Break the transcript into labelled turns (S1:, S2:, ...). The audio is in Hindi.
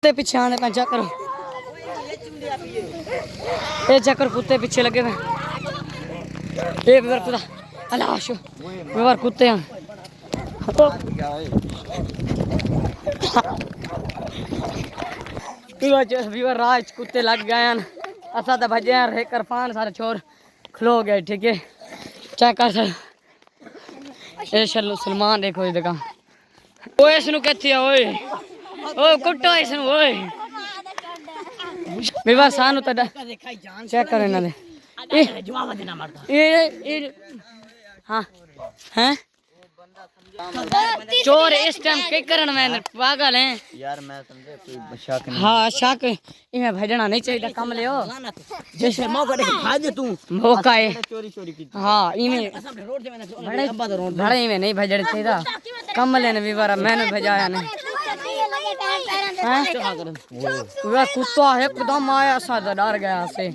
S1: कुत्ते पीछे आने पे चक्कर ये चक्कर कुत्ते पीछे लगे हुए ये बेवर कुत्ता अल्लाह शो बेवर कुत्ते हैं बेवर राज कुत्ते लग गए हैं असा तो भजे हैं रे करपान सारे छोर खलो गए ठीक है चेक कर सर ये चलो सलमान देखो ये देखा ओए इसनु कथि ओए ओ कुट्टो इसनु ओए बेवा सानु तड़ा चेक कर ना दे जवाब देना मरता ये हां हैं चोर इस टाइम के करन में पागल हैं यार मैं समझे कोई शक नहीं हां शक इमे भजना नहीं चाहिए कम लियो जैसे मौका देख खा दे तू मौका है चोरी की हां इमे रोड से मैंने बड़े इमे नहीं भजड़ चाहिए कम लेने विवारा मैंने भजाया नहीं हैं वो कुत्ता एकदम आया सा डर गया से